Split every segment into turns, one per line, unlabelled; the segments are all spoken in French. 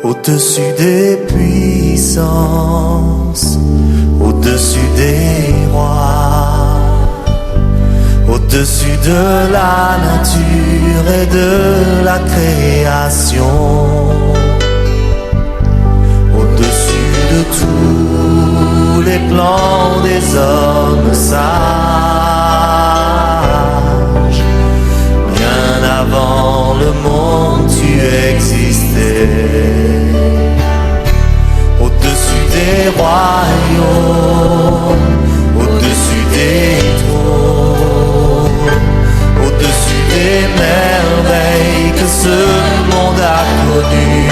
au-dessus des puissances, au-dessus des rois, au-dessus de la nature et de la création, au-dessus de tous les plans des hommes sages. Bien avant le monde tu existais, au-dessus des royaumes, au-dessus des trônes, au-dessus des merveilles que ce monde a connues,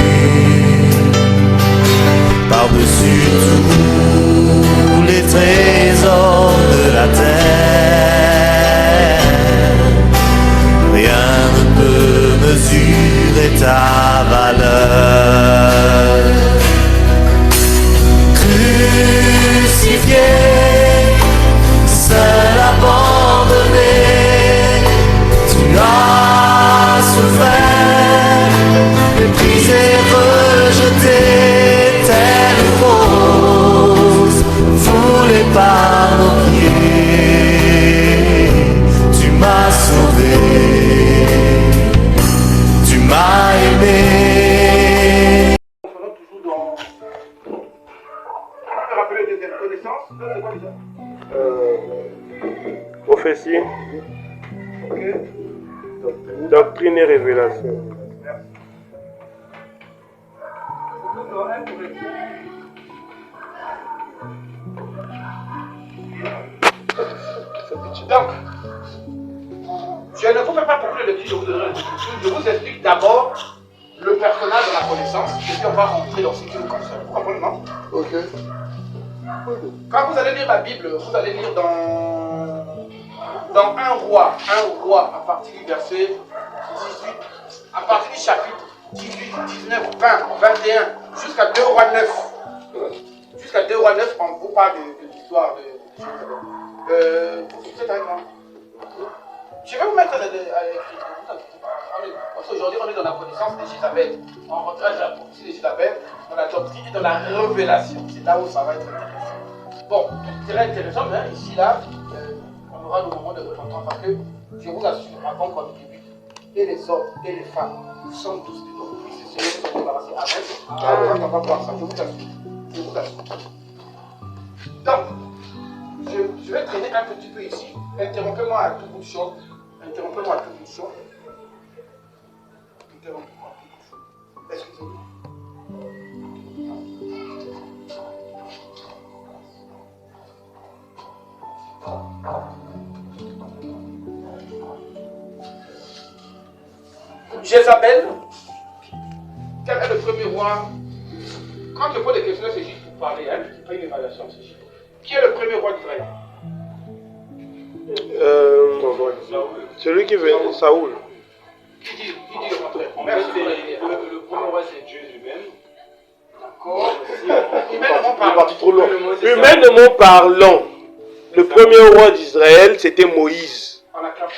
par-dessus tous les trésors de la terre, rien ne peut mesurer ta valeur. Crucifié, seul abandonné, tu as souffert, méprisé, rejeté, telle rose foulée par nos pieds. Tu m'as sauvé, tu m'as aimé.
Prophétie, doctrine et révélation.
Donc, je ne vous fais pas beaucoup de lecture, je vous donnerai le descriptif. Je vous explique d'abord le personnage de la connaissance, et puis on va rentrer dans ce qui nous concerne. Vous comprenez, non?
Ok.
Quand vous allez lire la Bible, vous allez lire dans 1 roi, à partir du verset 18, à partir du chapitre 18, 19, 20, 21, jusqu'à 2 rois 9. Jusqu'à 2 rois 9, on vous parle de l'histoire de Jérusalem. Vous êtes avec moi? Je vais vous mettre à l'écrit. Parce qu'aujourd'hui, on est dans la connaissance de Jézabel. On rentre dans la prophétie de Jézabel, dans la doctrine et dans la révélation. C'est là où ça va être intéressant. Bon, c'est très intéressant, mais ici, là, on aura le moment de repentance parce que je vous assure, avant qu'on débute, et les hommes et les femmes, nous sommes tous des hommes. C'est ce que nous sommes débarrassés. Amen. On va voir ça, je vous assure. Je vous assure. Donc, je vais traîner un petit peu ici. Interrompez-moi à tout bout de champ. Interrompez-moi à tout bout de champ. Interrompez-moi à tout bout de champ. Excusez-moi. Jézabel, quel est le premier roi? Quand je pose des questions, c'est juste pour parler, hein, c'est pas une évaluation, c'est juste. Qui est le premier roi d'Israël?
Celui qui veut, Saoul.
Qui dit le contraire? Merci.
Le premier roi, c'est Dieu lui-même.
D'accord. Humainement parlant.
Humainement parlant, le premier roi d'Israël, c'était Moïse.
On acclame.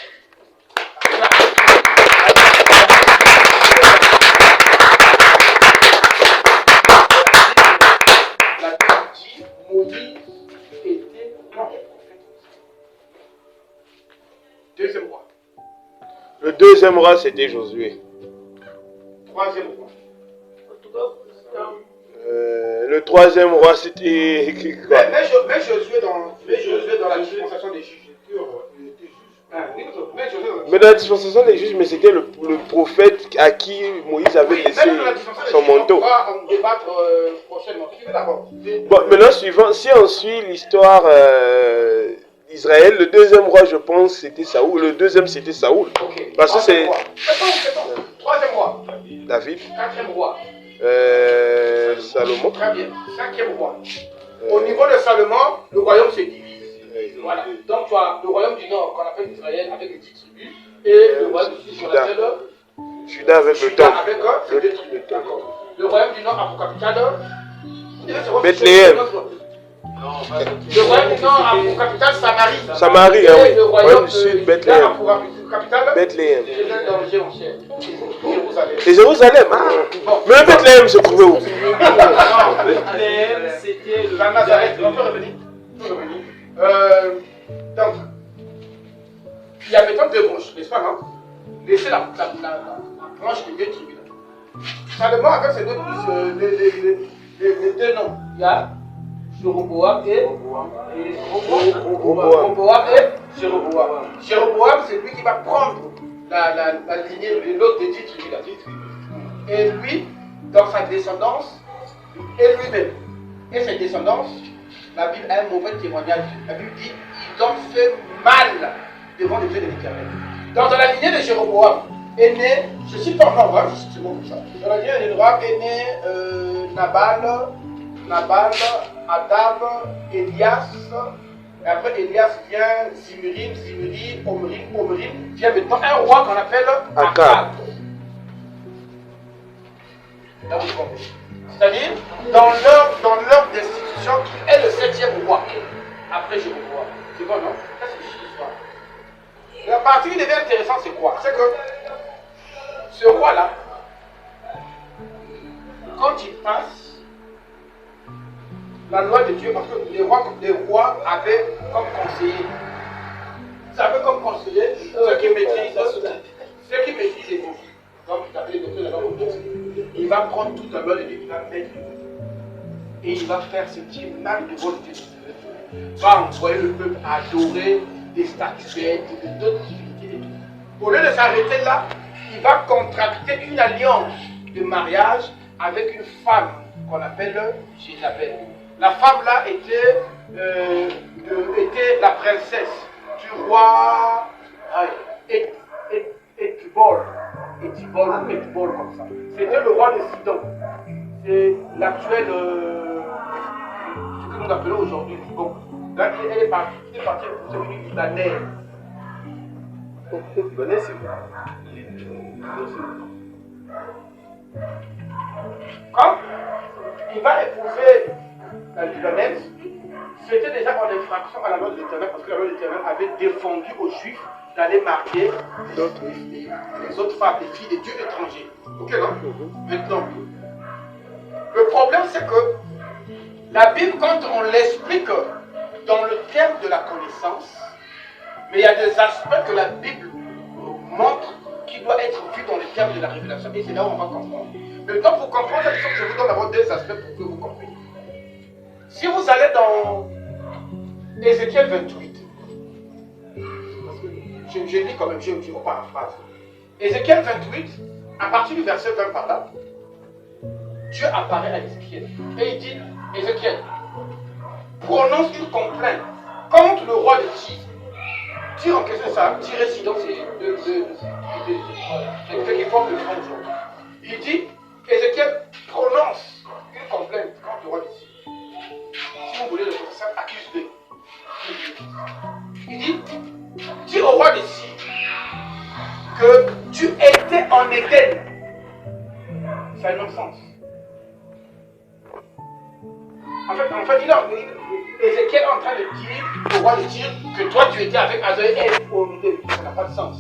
La Bible dit Moïse était prophète. Deuxième roi.
Le deuxième roi, c'était Josué.
Troisième roi.
Le troisième roi, c'était...
Mais Josué dans la dispensation des juges.
Mais dans la dispensation des juges, mais c'était le prophète à qui Moïse avait laissé son manteau.
On va en débattre prochainement. Suivez d'abord.
Bon, maintenant, suivant, si on suit l'histoire d'Israël, le deuxième roi, je pense, c'était Saoul. Le deuxième, c'était Saoul.
Ok.
Parce que c'est...
Troisième roi.
David.
Quatrième roi.
Salomon.
Très bien. Cinquième roi. Au niveau de Salomon, le royaume se divise. Voilà. Donc tu as le royaume du nord qu'on appelle Israël avec les 10 tribus et le royaume du sud qu'on appelle
Juda avec le temple.
Avec les 2 tribus. D'accord. Le royaume du nord a pour capitale
Bethléem.
Le royaume du nord a pour capitale Samarie.
Samarie,
et
oui.
le royaume
du sud,
a
Bethléem.
pour capitale
Bethléem.
C'est un danger, mon cher. Jérusalem.
Et Jérusalem, ah.
Bon.
Mais le Bethléem se trouvait où?
Non,
Bethléem, c'était le
la Nazareth. On peut revenir. Donc, il y a maintenant deux branches, n'est-ce pas, non? Laissez la branche des deux tribus. Seulement avec ces deux noms. Il y a Jéroboam et Roboam et Jéroboam. Jéroboam, c'est lui qui va prendre la lignée de l'autre des 10 tribus. Et lui, dans sa descendance, et lui-même, et ses descendances, la Bible a un mauvais témoignage. La Bible dit, ils ont fait mal devant les yeux de l'Éternel. Dans la lignée de Jéroboam est né, je cite pas encore, hein, c'est bon comme ça. Dans la lignée de Jéroboam est né Nabal, Adab, Elias. Et après Elias vient Zimri, Omri, vient maintenant un roi qu'on appelle Akab. Là vous comprenez. C'est-à-dire, dans leur destitution, qui est le 7e roi, après Jéroboam. C'est bon, non? Ça, c'est l'histoire. La partie qui devient intéressante, c'est quoi? C'est que ce roi-là, quand il passe, la loi de Dieu, parce que les rois avaient comme conseiller, ceux qui maîtrisent les mots. Comme il s'appelle les docteurs de la loi. Il va prendre tout un bol de Dieu, il va mettre et il va faire ce qui est mal de votre Dieu. Va envoyer le peuple à adorer des statuettes, d'autres divinités et tout. Au lieu de s'arrêter là, il va contracter une alliance de mariage avec une femme qu'on appelle Jézabel. La femme là était la princesse du roi Etibol comme ça. C'était le roi de Sidon. C'est l'actuel, ce que nous appelons aujourd'hui Liban. Là, elle est partie, c'est devenu libanaise.
Libanais, c'est quoi?
Quand il va épouser la libanaise, c'était déjà en infraction à la loi de l'Éternel, parce que la loi de l'Éternel avait défendu aux Juifs d'aller marier les autres femmes, les filles des dieux étrangers. Ok, non? Maintenant, le problème c'est que la Bible, quand on l'explique dans le terme de la connaissance, mais il y a des aspects que la Bible montre qui doivent être vus dans le terme de la révélation, et c'est là où on va comprendre. Maintenant, pour comprendre cette chose, je vous donne d'abord deux aspects pour que vous compreniez. Si vous allez dans Ézéchiel 28, je lis quand même, je vous paraphrase. Ézéchiel 28, à partir du verset 20 par là, Dieu apparaît à Ézéchiel et il dit, Ézéchiel, prononce une complainte contre le roi de Tyr. Tyr en question, ça, Tyr et Sidon, c'est quelqu'un qui forme le front aujourd'hui. Il dit, Ézéchiel prononce une complainte contre le roi de Tyr. Si vous voulez le professeur, accuse-le. Il dit, dis au roi de Tyr que tu étais en Éden. Ça a un autre sens. En fait, Ézéchiel est en train de dire au roi de Tyr que toi tu étais avec Azaël au Éden. Ça n'a pas de sens.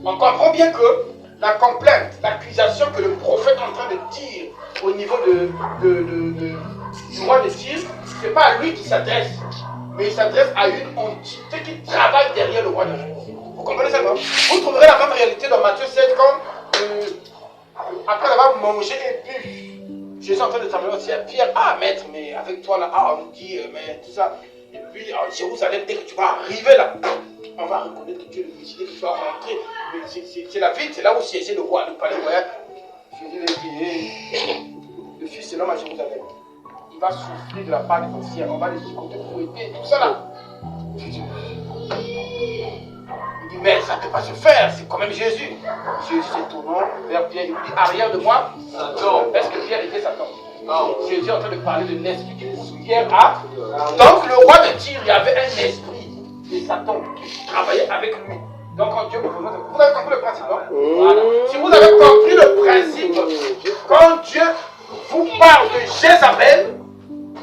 On comprend bien que la complainte, l'accusation que le prophète est en train de dire au niveau du roi de Tyr, ce n'est pas à lui qui s'adresse, mais il s'adresse à une entité qui travaille derrière le roi de Tyr. Vous comprenez ça, non? Vous trouverez la même réalité dans Matthieu 7 quand, après avoir mangé et bu, Jésus est en train de s'amener aussi à Pierre. Ah, maître, mais avec toi là, on nous dit, mais tout ça. Et puis, à Jérusalem, dès que tu vas arriver là, on va reconnaître que tu es le Messie, que tu vas rentrer. Mais c'est la ville, c'est là où siégeait le roi, le palais royal. Jésus lui dit, le fils de l'homme à Jérusalem, il va souffrir de la part des anciens, on va les écouter pour aider, tout ça là. Il dit, mais ça ne peut pas se faire, c'est quand même Jésus. Jésus s'est tourné vers Pierre, il lui dit, arrière de moi, Satan. Est-ce que Pierre était Satan? Non. Jésus est en train de parler de l'esprit qui pousse Pierre à. Donc le roi de Tyr, il y avait un esprit de Satan qui travaillait avec lui. Donc quand Dieu vous avez compris le principe, non? Voilà. Si vous avez compris le principe, quand Dieu vous parle de Jézabel,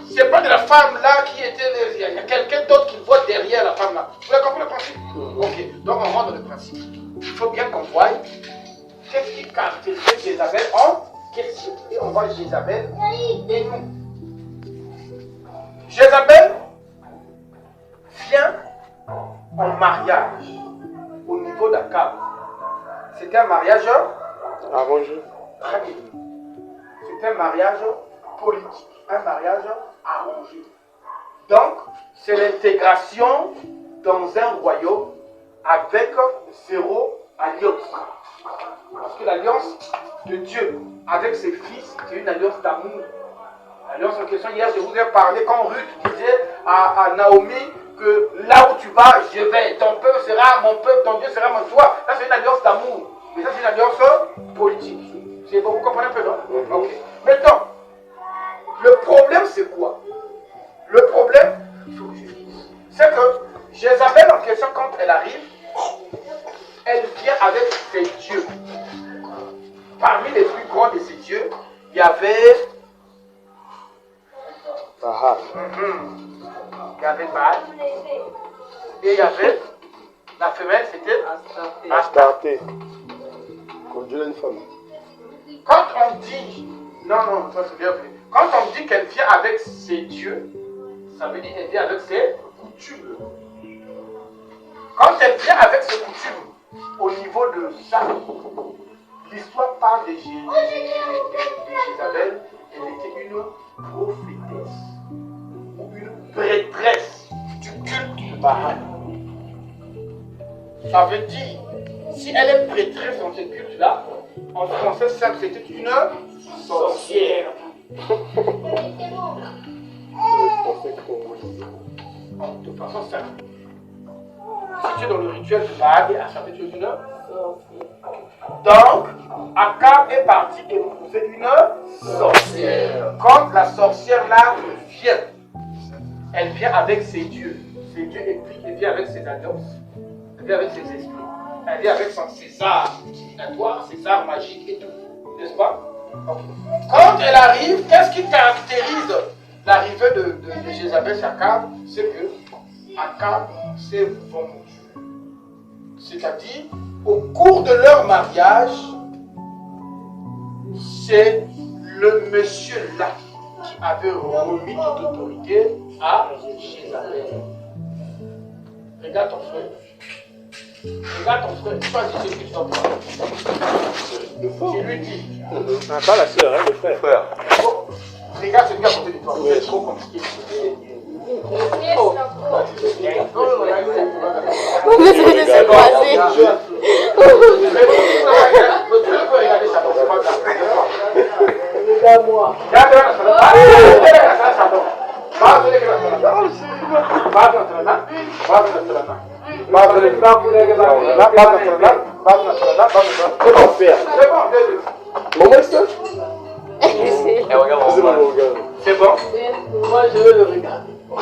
c'est pas de la femme là qui était. Il y a quelqu'un d'autre qui voit derrière la femme là. Vous avez compris le principe? Ok, donc on rentre dans le principe. Il faut bien qu'on voie qu'est-ce qui caractérisait Jézabel en question. Et on voit Jézabel et nous. Jézabel vient en mariage au niveau d'Akab. C'était un mariage
Arrangé.
très bien. C'est un mariage politique, un mariage arrangé. Donc, c'est l'intégration dans un royaume avec zéro alliance. Parce que l'alliance de Dieu avec ses fils, c'est une alliance d'amour. L'alliance en question, hier, je vous ai parlé quand Ruth disait à Naomi que là où tu vas, je vais. Ton peuple sera mon peuple, ton Dieu sera mon Dieu. Là, c'est une alliance d'amour. Mais ça, c'est une alliance politique. Vous comprenez un peu, non? Ok. Maintenant, le problème, c'est quoi? Le problème, c'est que Jézabel en question, quand elle arrive, elle vient avec ses dieux. Parmi les plus grands de ces dieux, il y avait
Baal.
Il y avait Baal. Et il y avait la femelle, c'était Astarté.
Astarté. Comme Dieu a une femme.
Quand on dit, non, ça c'est bien fait. Quand on dit qu'elle vient avec ses dieux, ça veut dire qu'elle vient avec ses coutumes. Quand elle vient avec ses coutumes, au niveau de ça, l'histoire parle de Jézabel. Elle était une prophétesse ou une prêtresse du culte de Baal. Ça veut dire, si elle est prêtresse dans ce culte-là, en français, c'était une sorcière. De façon simple. Si tu es dans le rituel de Baal, ça fait une sorcière. Donc, Akab est parti épouser une sorcière. Quand la sorcière-là vient, elle vient avec ses dieux. Ses dieux impliquent, elle vient avec ses alliances. Elle vient avec ses esprits. Elle vient avec ses arts divinatoires, ses arts magiques et tout. N'est-ce pas? Okay. Quand elle arrive, qu'est-ce qui caractérise l'arrivée de Jézabel chez Akab? C'est que Akab s'est vendu. C'est-à-dire, au cours de leur mariage, c'est le monsieur là qui avait remis toute l'autorité à Jézabel. Regarde ton frère. Regarde ton frère. Choisis celui que tu dois prendre. Tu lui dis.
Ah, pas la soeur, hein, le frère.
Oh, regarde celui qui est à côté de toi. C'est trop compliqué. Oh.
Vous devez se croiser.
Regarde-moi. C'est bon? Moi je veux le regarder. Vous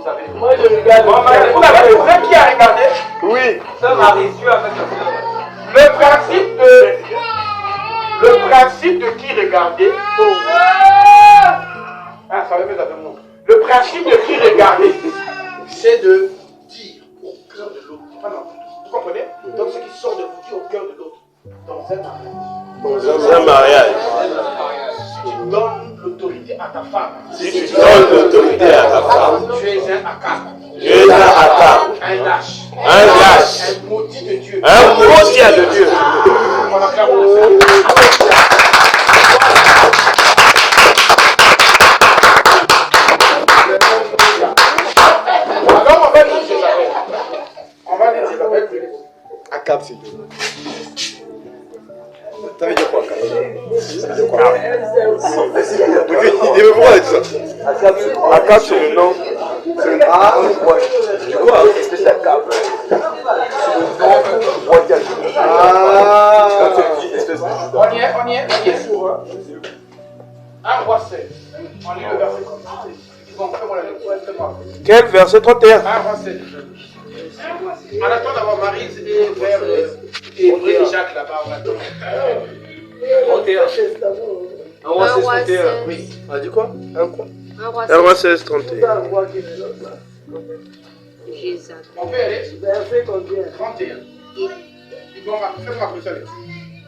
avez. Moi je regarde. Vous avez le frère qui a regardé?
Oui.
Ça m'a reçu avec la
Le principe de qui regarder? Ah, ça va mettre avec moi. Le principe de qui regarder, c'est de dire au cœur de l'autre. Vous comprenez? Donc ce qui sort de vous dit au cœur de l'autre. Dans un mariage.
Dans un mariage.
Si tu donnes l'autorité à ta femme.
Si tu donnes l'autorité à ta femme,
Tu es un Akab.
tu es un Akab.
Un lâche.
Un lâche.
Un maudit de Dieu.
Un maudit de Dieu.
On acclame ça. Alors on va dire Jézabel. On va dire Jézabel.
Akab, c'est Dieu. Ça veut dire quoi, Akab? Ça veut dire quoi? Il veut voir ça. Akab, c'est le nom. Ah, ouais. Du coup, espèce d'Akab. Ah.
On y est. Un roi 16. On lit le verset comme ça. Ils ont fait mon lecture.
Quel verset 31?
Un roi 16. On attend d'avoir Marie et vers Hébreu et Jacques là-bas. On attend.
31.
Un roi 16.
Oui.
On a dit quoi? Un quoi?
Un roi
1 roi 16, 31.
Jézabel.
On peut aller.
Verset combien?
31.
Il
Donc, fais-moi après ça.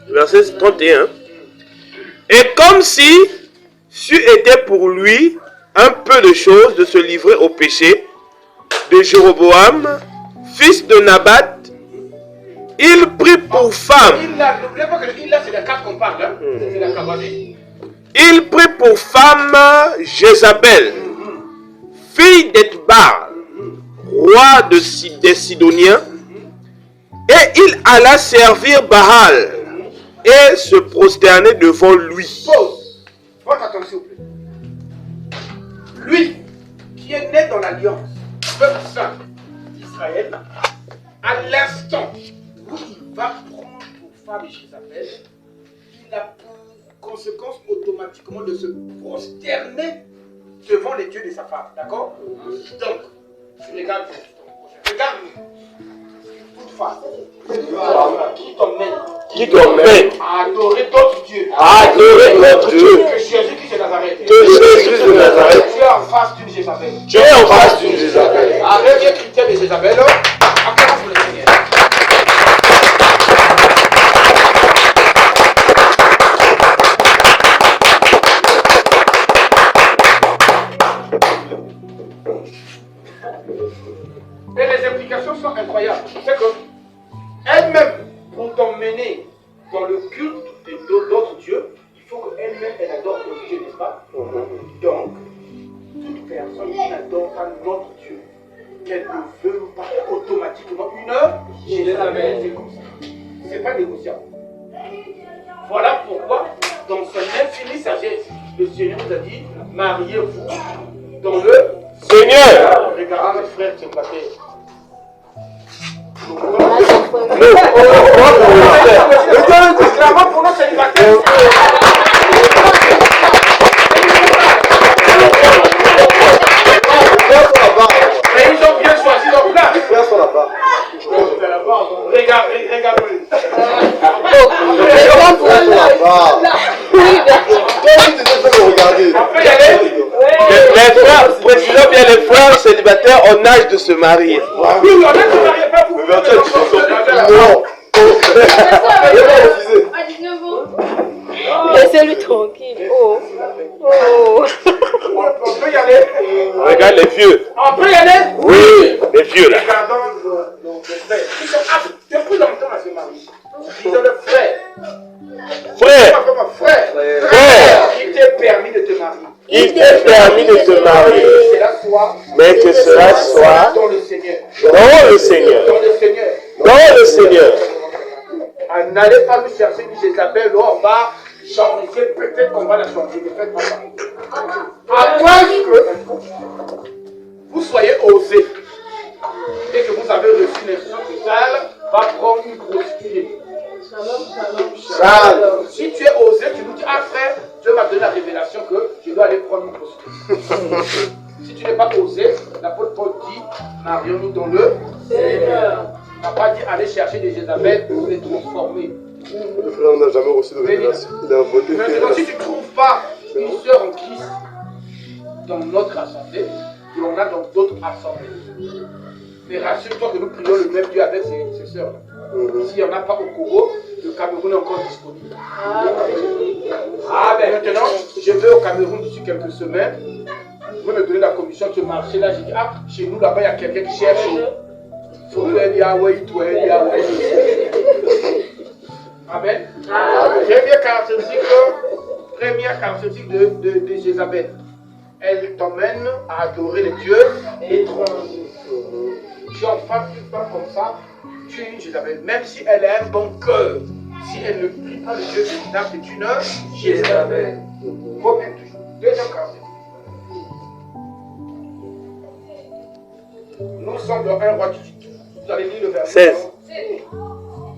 Verset 31. Et comme si c'eût été pour lui un peu de chose de se livrer au péché de Jéroboam, fils de Nabat, il prit pour femme.
N'oubliez pas que le il là, c'est la carte qu'on parle. Hein? C'est la carte.
Il prit pour femme Jézabel, fille d'Ethbar, roi des Sidoniens, et il alla servir Baal et se prosterner devant lui.
Pause. Votre attention, s'il vous plaît. Lui, qui est né dans l'alliance, peuple saint d'Israël, à l'instant où il va prendre pour femme Jézabel, il a pour conséquence automatiquement de se prosterner devant les dieux de sa femme. D'accord? Donc, regarde, toute femme qui t'emmène à adorer d'autres dieux. Que Jésus-Christ de Nazareth. Tu es en face d'une Jézabel. Avec les critères de Jézabel, acclamons pour le Seigneur. Et les implications sont incroyables. C'est que elle-même, pour t'emmener dans le culte d'autres dieux, il faut qu'elle-même, elle adore d'autres dieux, n'est-ce pas? Donc, toute personne qui n'adore pas notre Dieu, qu'elle ne veut pas automatiquement une Jézabel, c'est comme ça. C'est pas négociable. Voilà pourquoi, dans son infinie sagesse, le Seigneur nous a dit, mariez-vous dans le Seigneur. Regardez mes frères célibataires. Clairement pour nos célibataires. Mais ils ont bien choisi leur place. Les frères sont là-bas. Regardez.
Les frères, précisons bien les frères célibataires en âge de se marier.
Oui, on a se marier, pas vous.
À 19 ans. Laissez-lui tranquille. Oh.
On peut y aller.
Regarde les vieux.
On peut y aller.
Oui, les vieux là.
Regardons nos frères. Ils sont aptes depuis longtemps à se marier. Disons-le frère.
Frère,
Il t'est permis de te marier.
il t'est permis de te marier, mais que cela soit
dans le Seigneur.
dans le Seigneur. Dans le Seigneur.
N'allez pas nous chercher une Jézabel, là on va changer, peut-être qu'on va la changer, ne faites pas ça. À moins que vous soyez osé et que vous avez reçu l'instruction que Charles va prendre une prostituée. Si tu es osé, tu nous dis, ah frère, Dieu m'a donné la révélation que je dois aller prendre une prostituée. Si tu n'es pas osé, l'apôtre Paul dit, marions-nous dans le Seigneur. Il n'a pas dit aller chercher des Jézabel pour les transformer.
Le frère n'a jamais reçu de révélation. Il a voté.
Maintenant, si tu ne trouves pas une sœur en Christ dans notre assemblée, et on a dans d'autres assemblées. Mais rassure-toi que nous prions le même Dieu avec ces sœurs-là. S'il n'y en a pas au Congo, le Cameroun est encore disponible. Ah, ben maintenant, je vais au Cameroun d'ici quelques semaines. Vous me donnez la commission de ce marché-là. J'ai dit, ah, chez nous là-bas, il y a quelqu'un qui cherche. Il faut faire Yahweh, toi, Yahweh. Amen. Première caractéristique de Jézabel. Elle t'emmène à adorer les dieux étrangers. Tu en fasses une femme comme ça, tu es une Jézabel. Même si elle a un bon cœur, si elle ne prie pas le Dieu véritable, c'est une Jézabel. Faut bien toujours. Deuxième caractéristique. Nous sommes dans 1 roi 18. Vous allez lire le verset
16.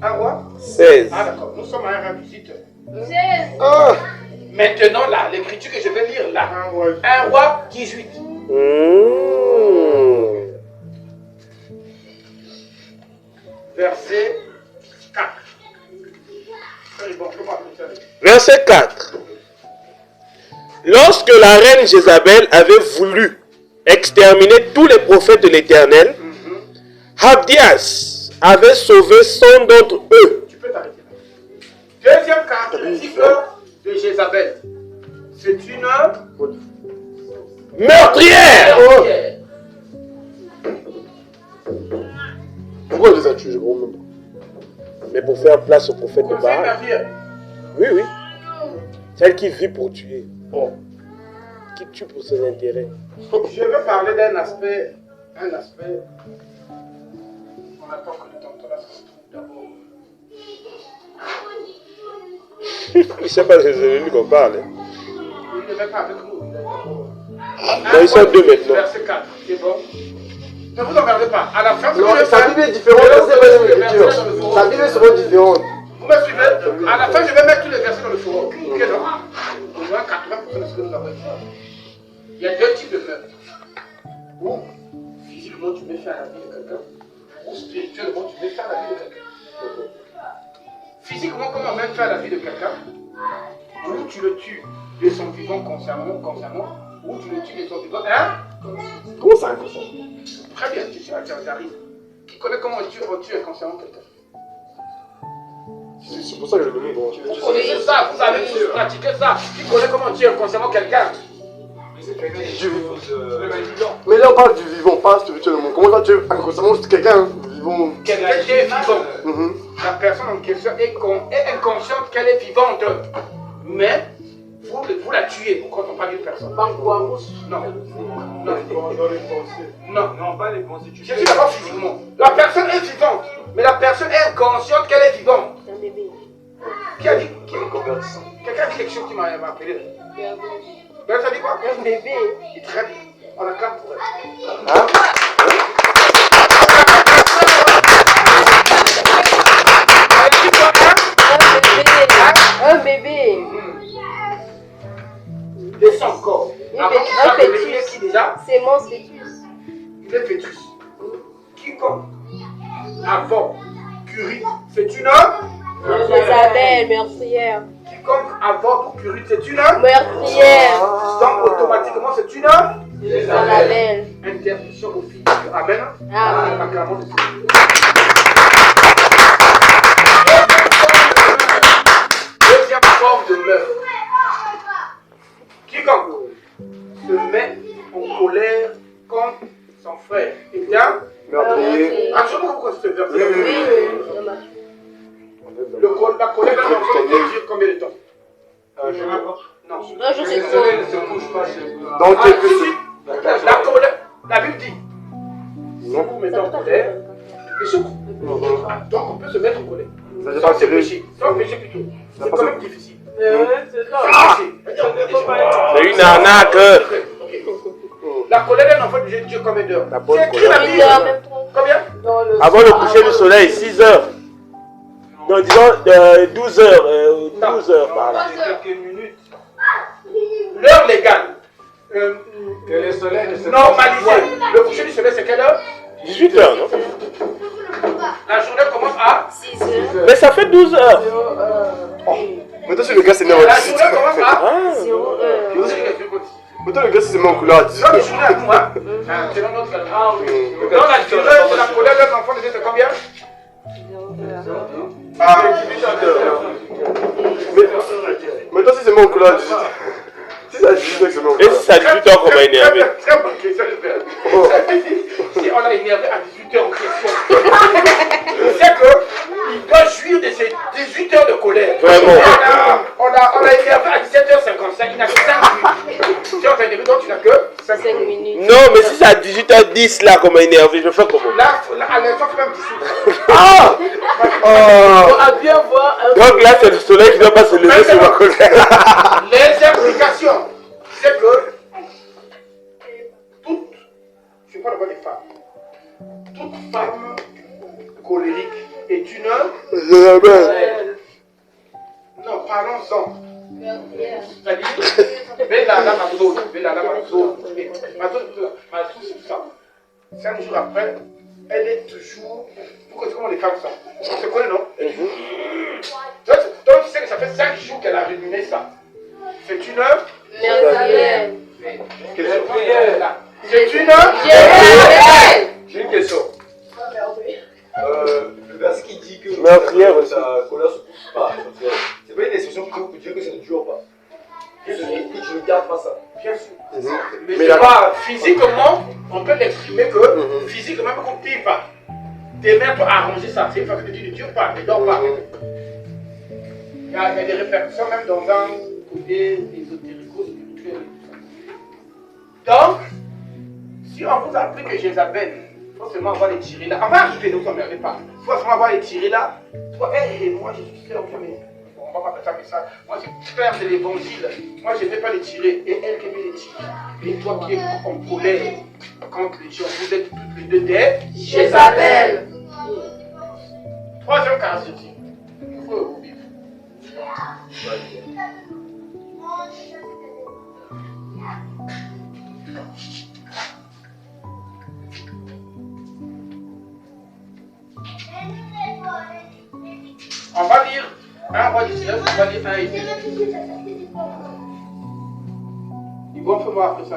1 roi
16.
Ah d'accord, nous sommes à 1 roi 18.
16.
Ah.
Maintenant là, l'écriture que je vais lire là. 1 roi 18. Verset 4.
Verset 4. Lorsque la reine Jézabel avait voulu exterminer tous les prophètes de l'Éternel, Abdias avait sauvé 100 d'entre eux.
Tu Deuxième caractéristique de Jézabel. C'est une
Meurtrière.
meurtrière.
Pourquoi elle les a tués? Je comprends même pas.
Mais pour faire place au prophète de
Comment c'est une
Baal.
meurtrière?
Oui, oui. Celle qui vit pour tuer. Oh. Qui tue pour ses intérêts.
Je veux parler d'un aspect. On attend que le temps là se trouve d'abord.
Il ne sait pas de lui qu'on parle. Hein.
Il ne met pas avec nous.
Ils sont deux maintenant.
Verset 4, c'est bon. Ne vous emmerdez pas. À la fin,
Non, sa Bible est différente, c'est pas la même écriture. Sa Bible est souvent différente.
Vous me suivez? À la fin, je vais mettre tous les versets dans le forum. Ok, non? Au moins 80% de ce que nous avons dit. Il y a deux types de meurtres. Ou physiquement tu mets fin à la vie de quelqu'un, ou spirituellement tu mets fin à la vie de quelqu'un. Physiquement, comment on met fin à la vie de quelqu'un? Ou tu le tues de son vivant consciemment, ou tu le tues de son vivant. Hein?
Comment ça, inconscient?
Très bien, j'arrive. Qui connaît comment on tue inconsciemment quelqu'un?
C'est pour ça que je demande. Bon,
Vous connaissez ça, vous avez tous pratiqué ça. Qui connaît comment on tue inconsciemment quelqu'un?
Mais là on parle du vivant, pas spirituellement. Comment ça tu es inconsciemment quelqu'un vivant?
Quelqu'un qui est vivant. La personne en question est inconsciente qu'elle est vivante. Mais vous la tuez quand on parle d'une personne. Non. Non.
Non, pas les pensées.
Je suis d'abord physiquement. La personne est vivante. Mais la personne est inconsciente qu'elle est vivante.
Un bébé.
Qui a dit? Quelqu'un a dit quelque chose qui m'a appelé. Ben, ça dit quoi?
Un bébé.
Il très bien. On acclame pour elle.
Hein?
Elle dit quoi?
Un bébé.
Descend encore. Avant qu'il soit révélé, qui déjà?
C'est mon fœtus.
Il est fœtus. Quiconque avant purite, c'est une
Jézabel, meurtrière.
Quiconque avant ou purite, c'est une
Meurtrière.
donc automatiquement c'est une
Jézabel.
interdiction au fils. Amen.
Amen.
Acclamons le Seigneur. Deuxième forme de meurtre. Quiconque se met en colère contre son frère. Eh bien,
Meurtrier.
absolument pourquoi c'est verset.
Oui.
La colère d'un enfant dure combien de temps? Non.
Un jour c'est trop.
Donc
Ah,
quelque
si,
chose.
si. La colère, la Bible dit, si
Non.
vous vous mettez en colère, péché. Donc on peut se mettre en colère.
Ça n'est
Sans
pas
c'est
sérieux.
péché, sans péché plutôt.
Ça
C'est
pas
quand
ça.
même difficile.
Ah,
C'est une arnaque.
La colère d'un enfant de Dieu dure combien d'heures?
La bonne
C'est écrit dans la
colère.
Bible.
Une heure, même trop.
Combien?
Avant le coucher du soleil, 6 heures. Non, disons 12 heures. 12 heures par là.
quelques minutes.
L'heure légale.
Que le soleil ne se
Normalisée. Le coucher du soleil, c'est quelle heure?
18 heures, non?
La journée commence à
6 heures.
Mais ça fait 12 heures.
Maintenant si le gars s'est mis en
La
18.
journée commence à
Ah.
0 heure.
Maintenant le gars s'est mis en couleur à 18.
Dans les journées à nous, hein? C'est dans notre calendrier. Dans la durée de la colère d'un enfant de Dieu, c'est combien?
Ah, 18 heures. Maintenant si c'est mis en couleur à 18. Si c'est à 18 heures, c'est mis en
Et
couleur.
si c'est à 18 heures qu'on m'a énervé.
Très bonne question, j'espère. Si on l'a énervé à 18 heures en question, c'est qu'il doit jouir de ses 18 heures de colère.
Vraiment.
On l'a énervé à 17h55, il n'a que 5 minutes. Si on t'a énervé, donc tu n'as que 5
5
minutes.
minutes.
Non, mais si c'est à 18h10 là qu'on m'a énervé, je fais comment?
Là, à l'instant, c'est même 18.
Ah! Oh.
À bien voir un
Donc là, c'est le soleil qui ne doit pas se lever sur ma colère.
Les implications, c'est que toute, je ne parle pas des femmes, toute femme colérique est une. Non, parlons-en. C'est-à-dire, c'est tout ça. 5 jours après, elle est toujours. Vous connaissez comment les femmes sont? On se connaît, non? Donc, tu sais que ça fait 5 jours qu'elle a ruminé ça. C'est une heure.
meurtrière.
C'est une.
J'ai une question. Le verset qui dit que
Meurtrière aussi.
ta colère se pousse pas.
dire que c'est Dieu ou pas? Et tu ne gardes pas ça.
Bien sûr.
Mais
Mais pas physiquement, on peut l'exprimer que physiquement, même qu'on ne pille pas. Tes mains peuvent arranger ça. C'est une façon de dire ne dure pas, ne dors pas. Il y a des répercussions même dans un côté ésotérico-spirituel. Donc, si on vous a appris que Jézabel, il faut seulement avoir les tirés là. On va arriver, nous, on ne pas. Il faut seulement avoir les tirés là. Toi, hey, moi, je suis clair, mais on va pas faire ça, mais ça. Moi, c'est clair de l'évangile. Moi, je ne vais pas les tirer. Et elle qui veut les tirer. Et toi qui es en colère contre les gens, vous êtes toutes les deux des
Jézabel.
Troisième caractéristique. Il faut vivre. On va lire 1 roi 19, on va lire 1 et 2. Ils vont faire moi après ça.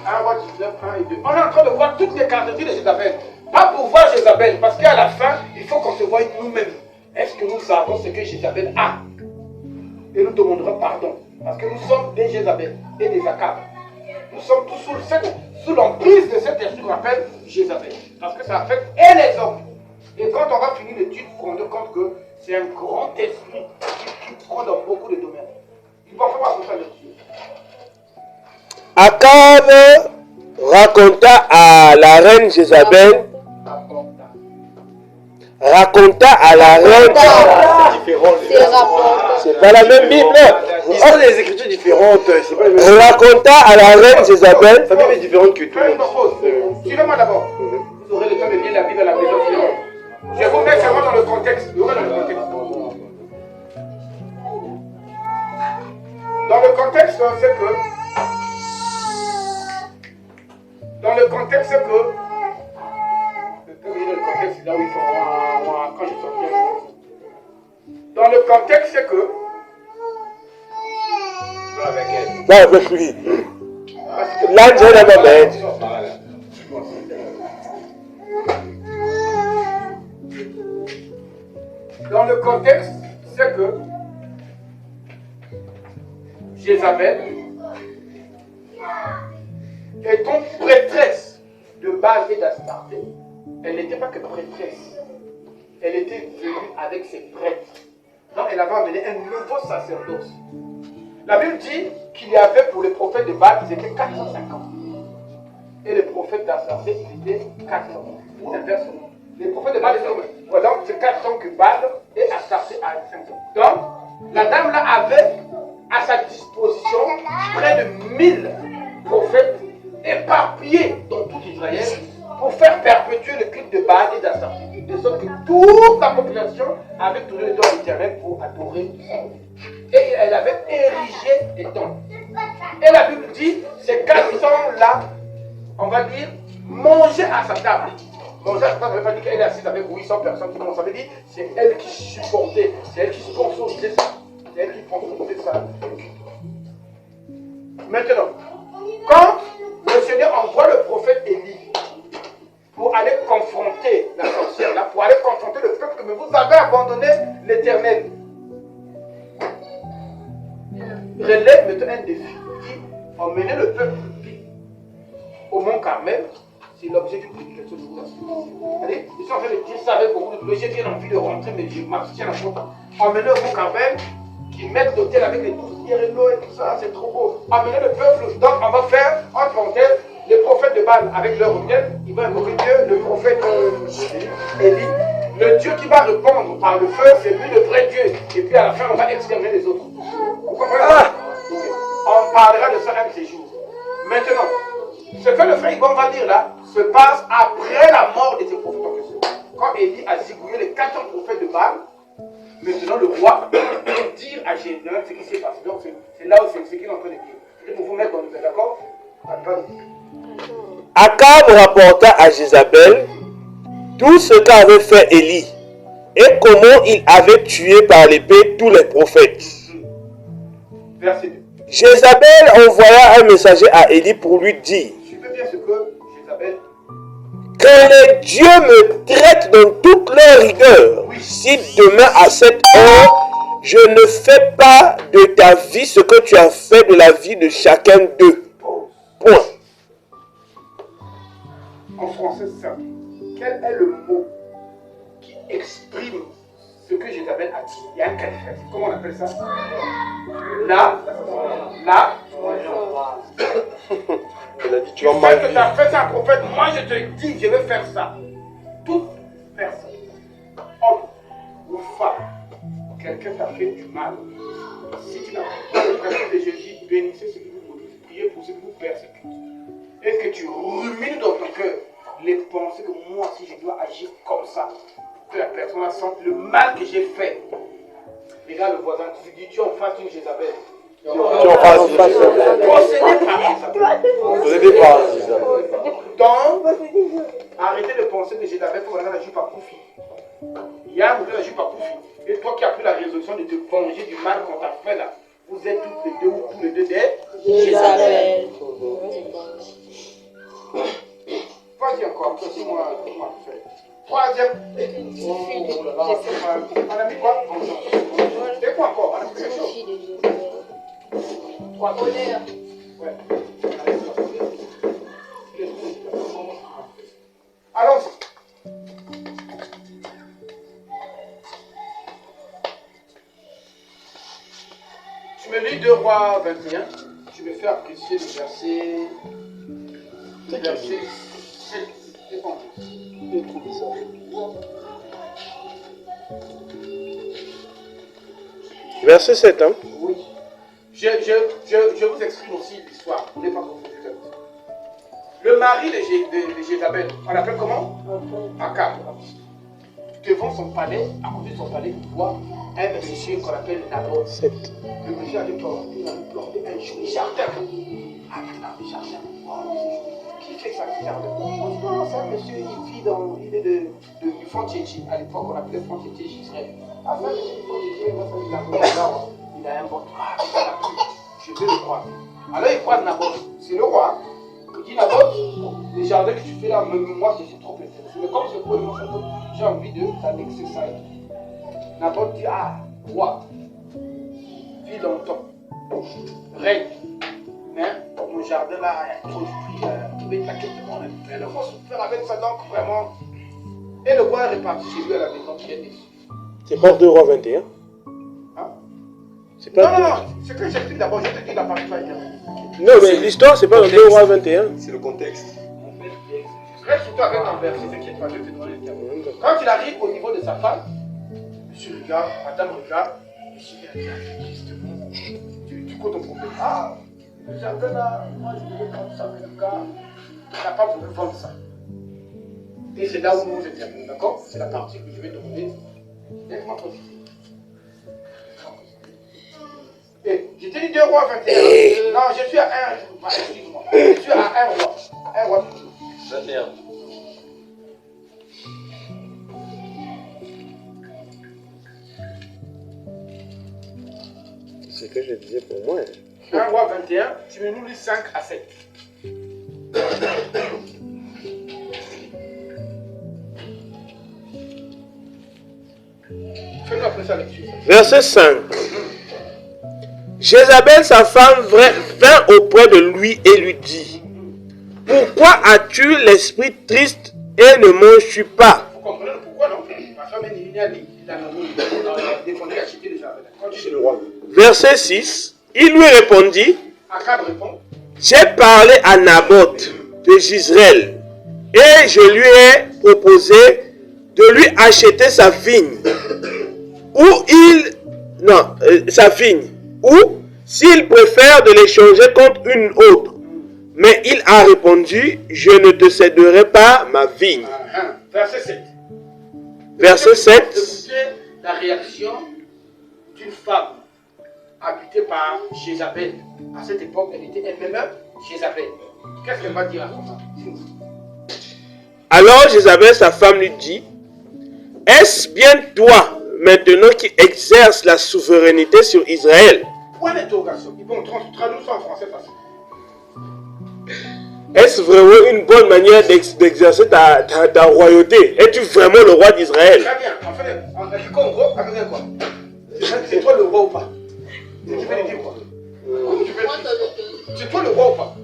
1 roi 19, 1 et 2. On est en train de voir toutes les caractéristiques de Jézabel. Pas pour voir Jézabel, parce qu'à la fin, il faut qu'on se voie nous-mêmes. Est-ce que nous savons ce que Jézabel a? Et nous demanderons pardon. Parce que nous sommes des Jézabel et des Akab. Nous sommes tous sous l'emprise de cet esprit qu'on appelle Jézabel. Parce que ça affecte et les hommes. Et quand on va finir l'étude, on se rend compte que c'est un grand esprit qui prend dans beaucoup de domaines. Il va faire comme ça le Dieu.
Akab raconta à la reine Jézabel, c'est pas la même Bible.
Ils ont des écritures différentes. C'est pas les mêmes.
Raconta à la reine Jézabel.
Sa Bible est différente que tout.
Suivez-moi d'abord. Vous aurez le temps de lire la Bible à la maison. Je vais vous mettre seulement dans le contexte. Dans le contexte, c'est que. Dans le contexte, c'est que. Le contexte, là où il faut. Quand je sors. Dans le contexte, c'est que.
Va avec lui. L'ange est ma mère.
Dans le contexte, c'est que Jézabel, étant prêtresse de Baal et d'Astarté, elle n'était pas que prêtresse, elle était venue avec ses prêtres. Donc elle avait amené un nouveau sacerdoce. La Bible dit qu'il y avait pour les prophètes de Baal, ils étaient 450. Et les prophètes d'Astarté, ils étaient 400. Vous inversement. Les prophètes de Baal, donc c'est 400 que Baal et Astarté à 500. Donc, la dame là avait à sa disposition près de 1000 prophètes éparpillés dans tout Israël pour faire perpétuer le culte de Baal et d'Astarté. De sorte que toute la population avait tourné le dos à l'Éternel pour adorer. Et elle avait érigé des temples. Et la Bible dit, ces 400 là, on va dire, manger à sa table. Manger à sa table, ça ne veut pas dire qu'elle est assise avec 800 personnes qui mangent. Ça veut dire c'est elle qui supportait, c'est elle qui sponsorisait ça. C'est elle qui sponsorisait ça. Maintenant, quand le Seigneur envoie le prophète Élie pour aller confronter la sorcière là, pour aller confronter le peuple, mais vous avez abandonné l'Éternel. Relève maintenant un défi. Il dit, emmenez le peuple au mont Carmel. C'est l'objet d'une prédication de vous. Allez, ils sont en train de dire ça avec beaucoup de douleur. J'ai bien envie de rentrer, mais je m'abstiens à fond. Emmenez au mont Carmel, qui mettent l'hôtel avec les 12 héros et tout ça, c'est trop beau. Emmenez le peuple, donc on va faire, entre parenthèses, les prophètes de Baal avec leur hôtel, ils vont invoquer Dieu, le prophète Élie. Le Dieu qui va répondre par le feu, c'est lui le vrai Dieu. Et puis à la fin, on va exterminer les autres. Vous comprenez? On parlera de ça un de ces jours. Maintenant, ce que le frère Ibon va dire là, se passe après la mort de ces prophètes en question. Quand Élie a zigouillé les 400 prophètes de Baal, maintenant le roi peut dire à Jézabel ce qui s'est passé. Donc c'est là où c'est ce qu'il est en train de dire. C'est pour vous mettre dans le fait, d'accord?
Akab rapporta à Jézabel tout ce qu'avait fait Élie et comment il avait tué par l'épée tous les prophètes.
Verset 2.
Jézabel envoya un messager à Élie pour lui dire
Suivez bien ce que Jézabel.
que les dieux me traitent dans toute leur rigueur. Si demain à cette heure je ne fais pas de ta vie ce que tu as fait de la vie de chacun d'eux. Point.
En français simple, quel est le mot qui exprime ce que Jézabel a dit? Il y a un qualificatif. Comment on appelle ça? Là.
Elle a dit, tu vas
Tu sais
mal
que tu as fait ça, un prophète. Moi, je te dis, je vais faire ça. Toute personne, homme ou femme, quelqu'un t'a fait du mal. Si tu n'as pas le principe de Jésus, bénissez ceux qui vous maudissent, priez pour ceux qui vous persécutent. Et que tu rumines dans ton cœur les pensées que moi aussi je dois agir comme ça. Que la personne sente le mal que j'ai fait. Regarde le voisin, tu dis, tu en fasses une Jézabel.
Tu en fasses une
Possédé par Jézabel. Donc, arrêtez de penser que Jézabel faut regarder la jupe à Koufi. Il y a un modèle la jupe à Koufi. Et toi qui as pris la résolution de te venger du mal qu'on t'a fait là, vous êtes toutes les deux ou tous les deux des Jézabel. Vas-y encore, moi faire. Troisième. Oh là là, on a mis quoi? C'est quoi encore? On a mis quelque chose. Troisième. Ouais. Allons-y. Tu me lis 2 Rois 21. Tu me fais apprécier le verset. Le verset 7.
Verset 7, hein?
Oui. Je vous exprime aussi l'histoire. Vous n'êtes pas confondus. Le mari de Jézabel, on l'appelle comment? Akab. Devant son palais, à côté de son palais, il voit un monsieur qu'on appelle Naboth.
7.
Le monsieur avait planté un joli jardin. Ah putain, le jardin. Oh, qui fait ça, ce jardin? On dit non, c'est un monsieur, il est du Font Tchétché. À l'époque, on appelait Font Tchétché Israël. Ah, ça, monsieur du Font Tchétché, il a un bon. Ah, je veux le croire. Alors il croise Naboth. C'est le roi. Il dit Naboth, les jardins que tu fais là, même moi, je suis trop intéressé. Mais comme c'est pour le château, j'ai envie d'annexer ça. Naboth dit, ah, roi, vis longtemps, règne. Hein? Mon jardin là, il y a trop de fruits, tout est taqué, tout le monde est plein. Le roi se fait avec ça, donc vraiment. Et le roi est reparti chez lui à la maison, il est déçu.
C'est pas 2 Rois 21.
Hein?
C'est pas
Non, c'est que j'explique d'abord, je te dis la partie pas.
Non, mais l'histoire, c'est pas dans 2 Rois 21.
C'est le contexte.
Reste surtout avec un verset, t'inquiète pas, je vais te donner le terme. Quand il arrive au niveau de sa femme, monsieur regarde, madame regarde, monsieur regarde, justement, tu comptes ton problème. Ah, le jardin là, moi je voulais prendre ça, mais le gars, il n'a pas voulu vendre ça. Et c'est là où nous étions, d'accord? C'est la partie que je vais demander. Laisse-moi positif. Et je t'ai dit 2 Rois 21. Non, je suis à 1. Excuse-moi. Je suis à 1 roi. 1 roi.
21.
C'est ce que je disais pour moi.
1 roi 21, tu me nous lis 5 à 7. Fais-nous après ça lecture.
Verset 5. Jézabel, sa femme, vint auprès de lui et lui dit: pourquoi as-tu l'esprit triste et ne manges-tu pas?
Vous comprenez pourquoi non? Ma femme est éliminée à lui. Il a défendu acheter le jardin.
C'est le roi.
Verset 6. Il lui répondit:
Akab répond.
j'ai parlé à Naboth de Jezreel et je lui ai proposé de lui acheter sa vigne. Sa vigne. Ou s'il préfère de l'échanger contre une autre. Mais il a répondu: je ne te céderai pas ma vigne.
Verset 7.
Verset 7.
Écoutez la réaction d'une femme habitée par Jézabel. À cette époque, elle était elle-même Jézabel. Qu'est-ce qu'elle va dire à son femme?
Alors Jézabel, sa femme, lui dit: est-ce bien toi maintenant qui exerces la souveraineté sur Israël?
Point d'interrogation. Bon, traduis ça en français facile.
Est-ce vraiment une bonne manière d'exercer ta royauté? Es-tu vraiment le roi d'Israël?
Très bien. En fait, en gros, ça veut dire quoi? C'est toi le roi ou pas? Tu veux lui dire quoi? Comment tu veux dire? C'est toi le roi ou pas?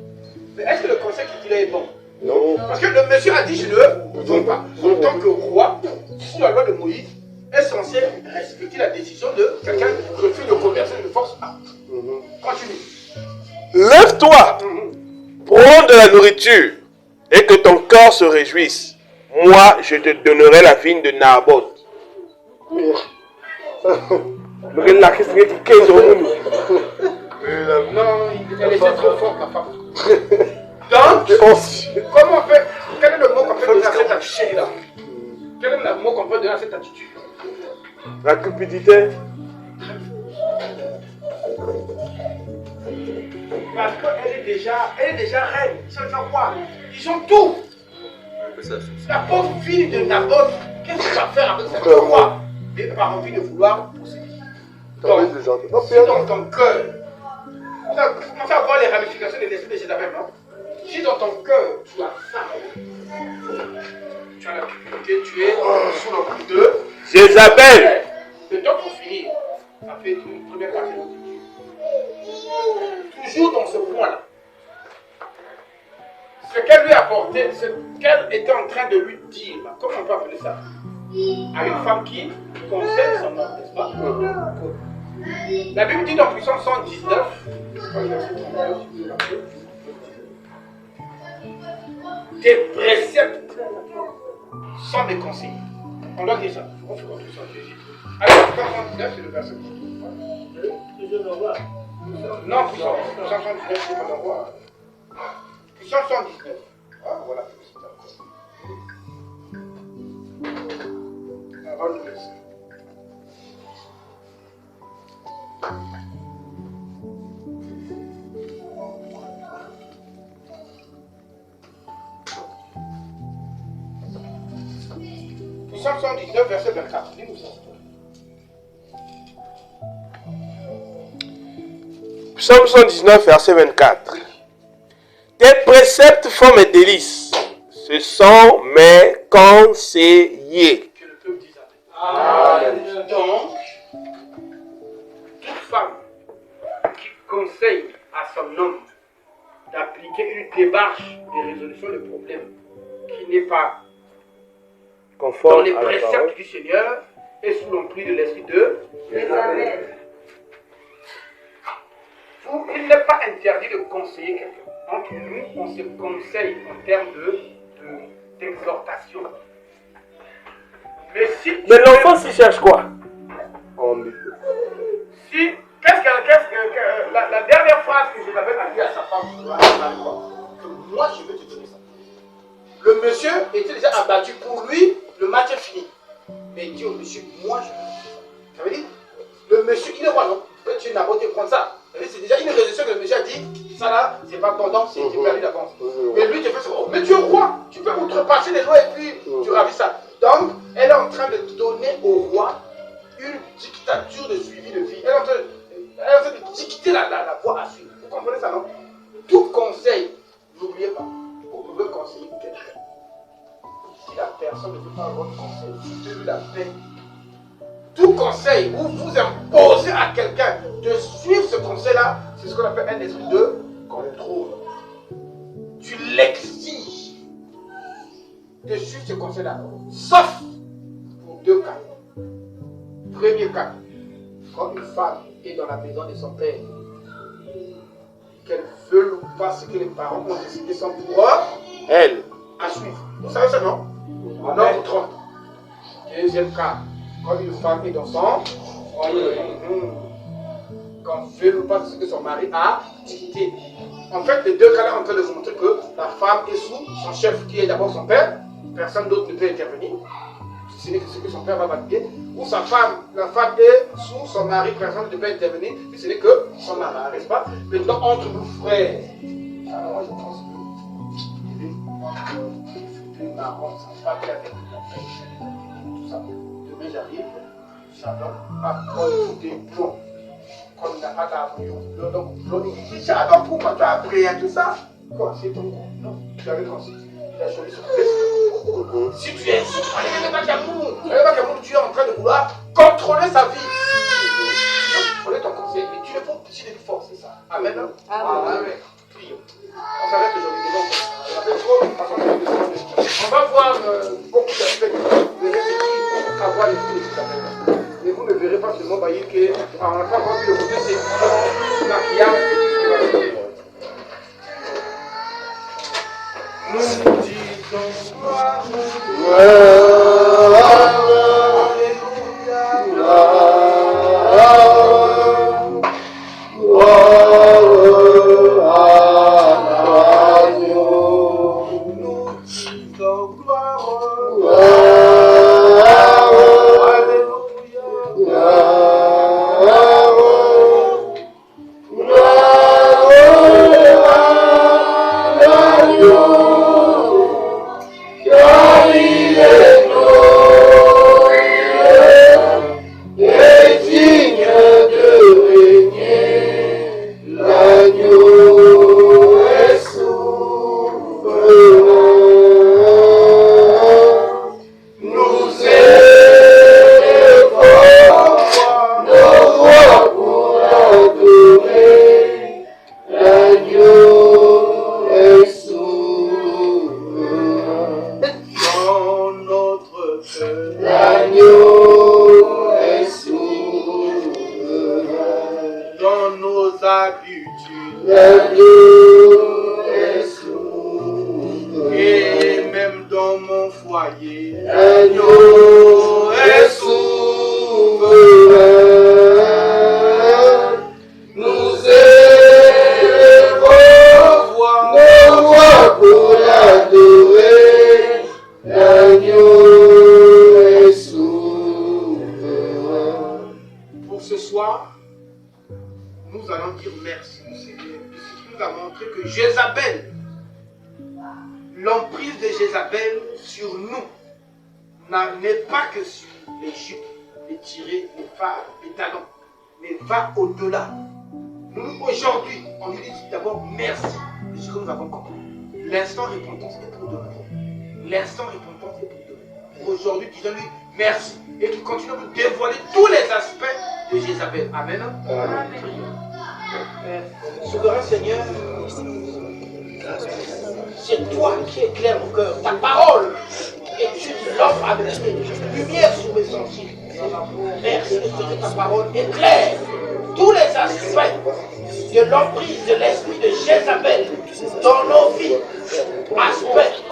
Mais est-ce que le conseil qu'il dit là est bon?
Non.
Parce que le monsieur a dit je ne vends pas. En tant que roi, sous la loi de Moïse, est censé respecter la décision de quelqu'un qui refuse de converser de force A. Continue.
Lève-toi, prends de la nourriture et que ton corps se réjouisse. Moi, je te donnerai la vigne de Naboth.
Non, elle était trop forte, la femme. Donc, comment on peut, quel est le mot qu'on peut donner à cette attitude-là? Quel est le mot qu'on peut donner à cette attitude?
La cupidité.
Parce qu'elle est déjà reine, ils sont déjà rois, ils ont tout. La pauvre fille de Naboth, qu'est-ce que tu vas faire avec cette roi? Et par envie de vouloir posséder. Donc, si dans ton cœur, vous commencez à voir les ramifications de l'esprit de Jézabel, non? Si dans ton cœur, tu as ça, tu as la cupidité, tu es sous le coup de
Jézabel.
Le temps pour finir, ça fait une première partie. Toujours dans ce point-là. Ce qu'elle lui apportait, ce qu'elle était en train de lui dire, comment on peut appeler ça? À une femme qui conseille son homme, n'est-ce pas? La Bible dit dans Puissance 119, tes préceptes sont mes conseils. On doit dire ça. On fait comme ça. Alors, Puissance 119, c'est le verset. Non, Puissance 119, c'est pas l'envoi. Puissance 119. Ah, voilà. Avant de laisser. Psalm 119, verset 24. Dis-nous ça.
Psaume 119, verset 24. Tes préceptes font mes délices. Ce sont mes conseillers.
Que le peuple dise Amen. Donc, toute femme qui conseille à son homme d'appliquer une démarche de résolution de problèmes qui n'est pas dans
Conforme
les
à la parole.
préceptes du Seigneur et sous l'emprise de l'esprit de
Jézabel.
Il n'est pas interdit de conseiller quelqu'un. Entre nous, on se conseille en termes d'exhortation. Mais si
Mais l'enfant s'y cherche quoi?
Si, la dernière phrase que je l'avais dit à sa femme, moi je veux te donner ça. Le monsieur était déjà abattu, pour lui, le match est fini. Mais il dit au monsieur, moi je veux. Ça veut dire, le monsieur, il est roi, non? Que tu n'as pas te prendre ça. C'est déjà une résolution que le monsieur a dit, ça là, c'est pas bon, donc c'est perdu d'avance. Mais lui, tu fais ça, oh, mais tu es roi, tu peux outrepasser les lois et puis tu ravis ça. Donc, elle est en train de donner au roi une dictature de suivi de vie. Elle est en train de dicter la voie à suivre. Vous comprenez ça, non? Tout conseil, n'oubliez pas, vous pouvez conseiller quelqu'un. Si la personne ne veut pas votre conseil, foutez-lui la paix. Tout conseil, vous vous imposez à quelqu'un de suivre ce conseil-là, c'est ce qu'on appelle un esprit de contrôle. Tu l'exiges de suivre ce conseil-là. Sauf pour deux cas. Premier cas, quand une femme est dans la maison de son père, qu'elle veut ou pas ce que les parents ont décidé sans pouvoir,
Elle.
à suivre. Vous savez ça, non? Non, vous trompe. Deuxième cas, quand une femme est dans son foyer, quand elle veut ou pas ce que son mari a dicté. En fait, les deux cas là sont en train de vous montrer que la femme est sous son chef, qui est d'abord son père, personne d'autre ne peut intervenir. Ce n'est que ce que son père va valider. Ou sa femme, la femme est sous son mari, personne ne peut intervenir, ce n'est que son mari, n'est-ce pas? Maintenant, entre nous frères, alors moi je pense que c'est marrant, ça va pas bien avec tout ça. Demain j'arrive, j'adore, après il faut des plombs. Quand on n'a pas d'avenir, donc plomb, il dit j'adore, pourquoi tu as appris à tout ça? Quoi, c'est ton coup? Non, tu avais conseillé. Il a choisi sur le si tu es sous, tu es en train de vouloir contrôler sa vie. pas l'esprit de Jézabel. Et vous ne verrez pas seulement voyez que on n'a pas encore vu le côté séduction, maquillage et tout ce qui va venir. Nous disons gloire. Au-delà. Nous, aujourd'hui, on lui dit d'abord merci de ce que nous avons compris. L'instant repentance est pour demain. L'instant repentance est pour demain. Aujourd'hui, disons-lui merci. Et tu continues de dévoiler tous les aspects de Jézabel. Amen. Souverain Seigneur, c'est toi qui éclaires mon cœur. Ta parole, et tu l'offres avec lumière sur mes sentiers. Merci de ce que ta parole éclaire tous les aspects de l'emprise de l'esprit de Jézabel dans nos vies, aspects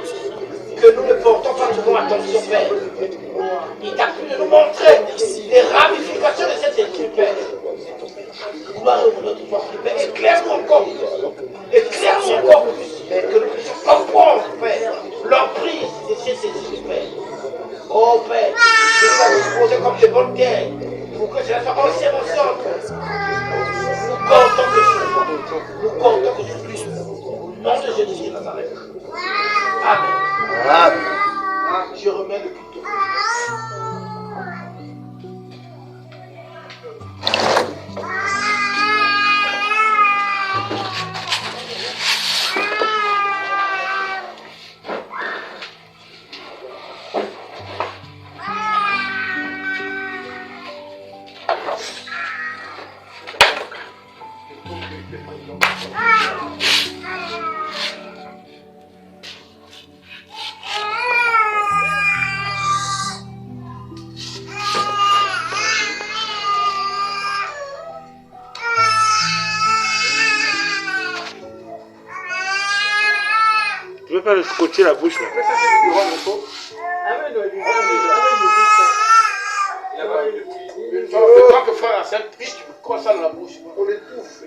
que nous ne portons pas souvent attention, Père. Il t'a plu de nous montrer les ramifications de cet esprit, Père. Gloire au nom de toi, Père. Éclaire-nous encore plus. Éclaire-nous encore plus, Père, que nous puissions comprendre, Père, l'emprise de cet esprit, Père. Oh Père, je dois disposer comme des bonnes terres pour que cela soit ensemencé en nous. Nous comptons que je sois. Nous comptons que je suis. Au nom de Jésus de Nazareth. Amen. Amen. Je remets le culte.
Je vais pas le scotcher la bouche là.
Je crois que frère Hassan triche, tu me colles ça dans la bouche. On l'étouffe.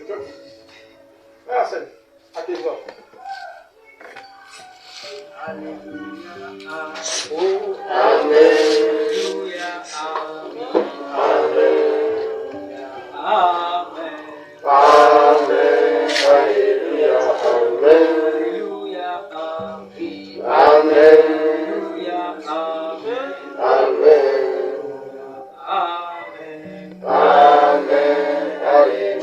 Frère Hassan, à tes ordres. Alléluia. Oh, Alléluia. Amen. Amen. Alléluia. Amen. Alléluia. Amen. Amen. Amen. Amen. Alléluia.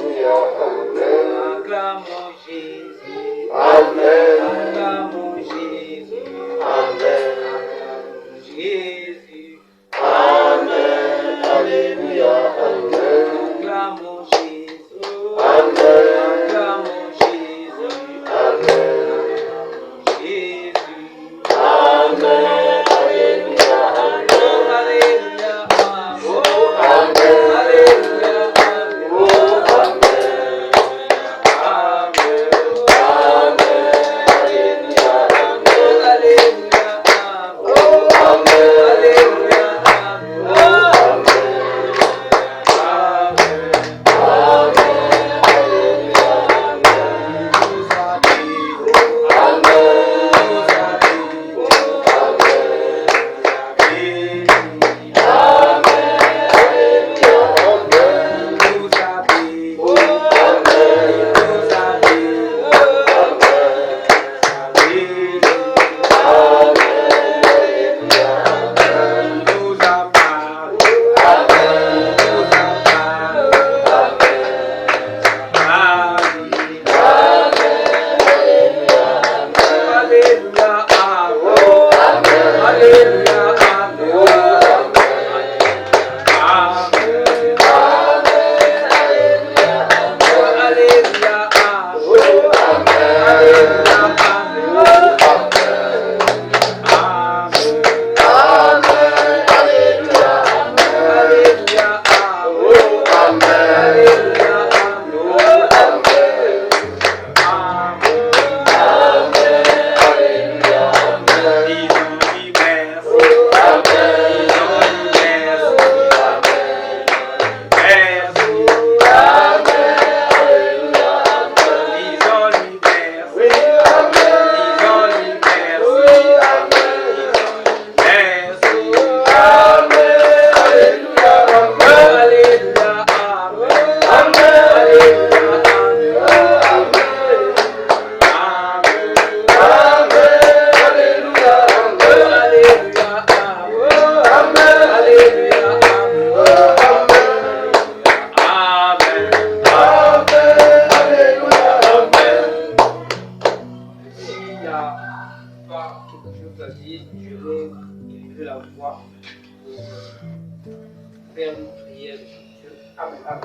faire une prière de Dieu, à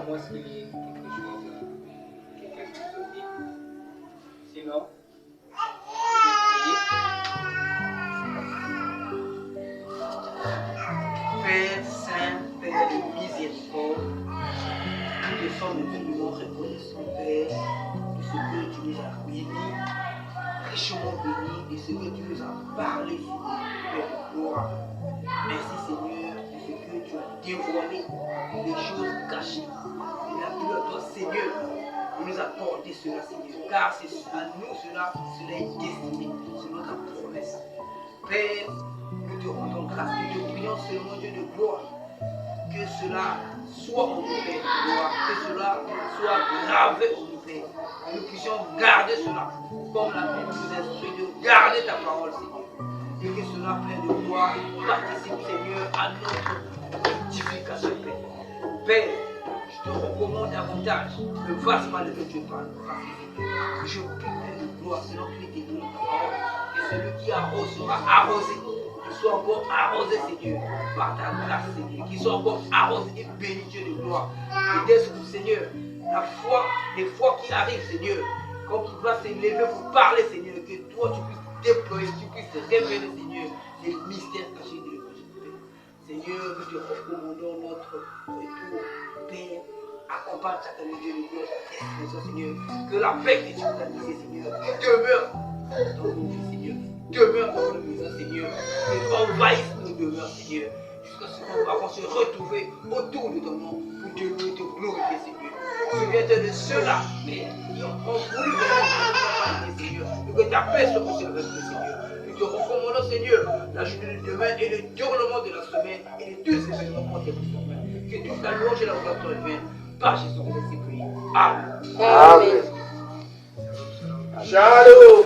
moins qu'il y ait quelque chose, quelqu'un qui se dit. Sinon, je vais prier. Père Saint, Père de miséricorde, nous te sommes infiniment reconnaissants, Père, de ce que tu nous as bénis, richement bénis, de ce que tu nous as parlé, Seigneur, Père de gloire. Merci, Seigneur, de ce que tu as dévoilé les choses cachées. Et la gloire à toi, Seigneur, de nous apporter cela, Seigneur, car c'est à nous cela est destiné, c'est notre promesse. Père, nous te rendons grâce, nous te prions seulement, Dieu de gloire, que cela soit en nous, Père de gloire, que cela soit gravé en nous, Père, que nous puissions garder cela, comme la Bible nous instruit de garder ta parole, Seigneur, et que cela, Père de gloire, participe, Seigneur, à notre édification, Père. Père, je te recommande davantage le vaste mal que tu parles, je prie, Père de gloire, selon que tu t'es donné ta parole, que celui qui arrose sera arrosé. Qu'il soit encore arrosé, Seigneur, par ta grâce, Seigneur. Qu'il soit encore arrosé et béni, Dieu de gloire. Et dès ce Seigneur, la foi, les fois qui arrivent, Seigneur, quand tu vas s'élever pour parler, Seigneur, que toi tu puisses déployer, tu puisses révéler, Seigneur, les mystères cachés de l'évangile, Père. Seigneur, nous te recommandons notre retour, Père. Accompagne chacun de Dieu de gloire, Seigneur. Que la paix que tu nous as laissée, Seigneur, demeure dans nos vies, Seigneur. Demeure dans nos maisons, Seigneur. Et envahisse nos demeures, Seigneur. Jusqu'à ce qu'on va se retrouver autour de ton nom pour te louer, te glorifier, Seigneur. Souviens-toi de ceux-là, mais qui ont voulu venir, Seigneur. Et que ta paix soit aussi avec nous, Seigneur. Nous te recommandons, Seigneur, la journée de demain et le déroulement de la semaine et les deux événements qu'on pour demain. Que toute la louange et la gloire te reviennent. Par Jésus Christ, c'est prié. Amen.
Amen.
Shalom.